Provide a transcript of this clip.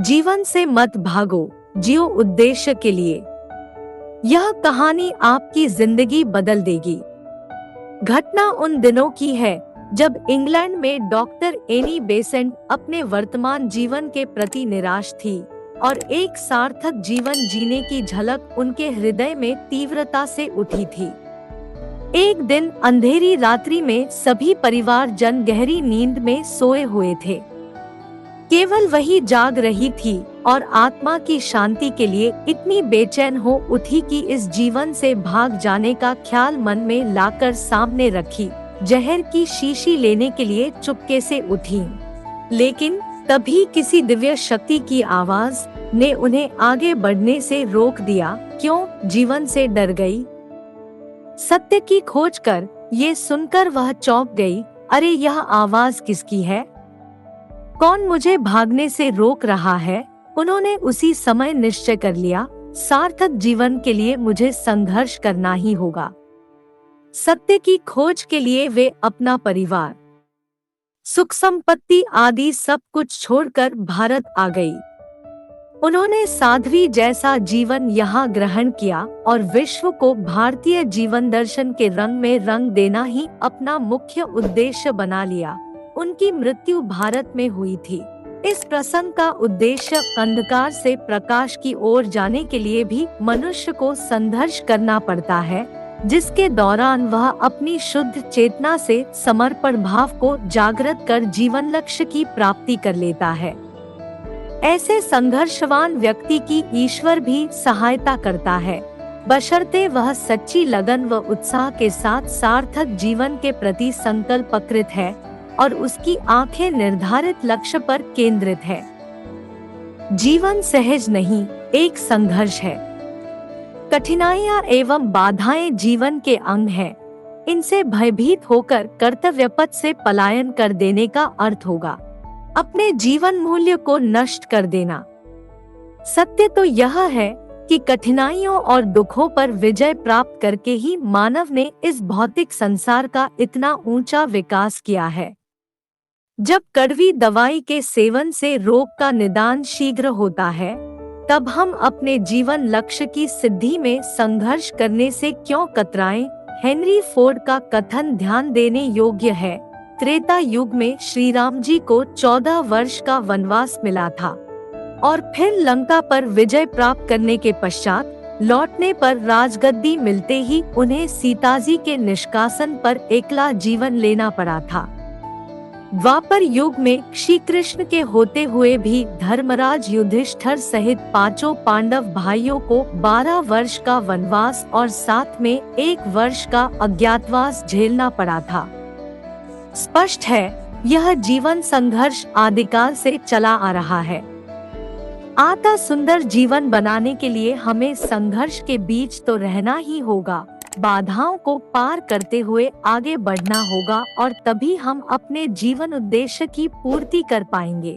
जीवन से मत भागो, जियो उद्देश्य के लिए। यह कहानी आपकी जिंदगी बदल देगी। घटना उन दिनों की है जब इंग्लैंड में डॉक्टर एनी बेसेंट अपने वर्तमान जीवन के प्रति निराश थी और एक सार्थक जीवन जीने की झलक उनके हृदय में तीव्रता से उठी थी। एक दिन अंधेरी रात्रि में सभी परिवारजन गहरी नींद में सोए हुए थे। केवल वही जाग रही थी और आत्मा की शांति के लिए इतनी बेचैन हो उठी कि इस जीवन से भाग जाने का ख्याल मन में लाकर सामने रखी जहर की शीशी लेने के लिए चुपके से उठी। लेकिन तभी किसी दिव्य शक्ति की आवाज ने उन्हें आगे बढ़ने से रोक दिया। क्यों जीवन से डर गई? सत्य की खोज कर ये सुनकर वह चौंक गई। अरे यह आवाज किसकी है? कौन मुझे भागने से रोक रहा है? उन्होंने उसी समय निश्चय कर लिया, सार्थक जीवन के लिए मुझे संघर्ष करना ही होगा। सत्य की खोज के लिए वे अपना परिवार, सुख संपत्ति आदि सब कुछ छोड़कर भारत आ गई। उन्होंने साध्वी जैसा जीवन यहाँ ग्रहण किया और विश्व को भारतीय जीवन दर्शन के रंग में रंग देना ही अपना मुख्य उद्देश्य बना लिया। उनकी मृत्यु भारत में हुई थी। इस प्रसंग का उद्देश्य अंधकार से प्रकाश की ओर जाने के लिए भी मनुष्य को संघर्ष करना पड़ता है, जिसके दौरान वह अपनी शुद्ध चेतना से समर्पण भाव को जागृत कर जीवन लक्ष्य की प्राप्ति कर लेता है। ऐसे संघर्षवान व्यक्ति की ईश्वर भी सहायता करता है, बशर्ते वह सच्ची लगन व उत्साह के साथ सार्थक जीवन के प्रति संकल्पकृत है और उसकी आंखें निर्धारित लक्ष्य पर केंद्रित है। जीवन सहज नहीं, एक संघर्ष है। कठिनाइयां एवं बाधाएं जीवन के अंग हैं। इनसे भयभीत होकर कर्तव्य पथ से पलायन कर देने का अर्थ होगा अपने जीवन मूल्य को नष्ट कर देना। सत्य तो यह है कि कठिनाइयों और दुखों पर विजय प्राप्त करके ही मानव ने इस भौतिक संसार का इतना ऊंचा विकास किया है। जब कड़वी दवाई के सेवन से रोग का निदान शीघ्र होता है, तब हम अपने जीवन लक्ष्य की सिद्धि में संघर्ष करने से क्यों कतराएं? हेनरी फोर्ड का कथन ध्यान देने योग्य है। त्रेता युग में श्री राम जी को 14 वर्ष का वनवास मिला था और फिर लंका पर विजय प्राप्त करने के पश्चात लौटने पर राजगद्दी मिलते ही उन्हें सीताजी के निष्कासन पर एकला जीवन लेना पड़ा था। द्वापर युग में श्री कृष्ण के होते हुए भी धर्मराज युधिष्ठिर सहित 5 पांडव भाइयों को 12 वर्ष का वनवास और साथ में 1 वर्ष का अज्ञातवास झेलना पड़ा था। स्पष्ट है, यह जीवन संघर्ष आदिकाल से चला आ रहा है। आता सुंदर जीवन बनाने के लिए हमें संघर्ष के बीच तो रहना ही होगा, बाधाओं को पार करते हुए आगे बढ़ना होगा और तभी हम अपने जीवन उद्देश्य की पूर्ति कर पाएंगे।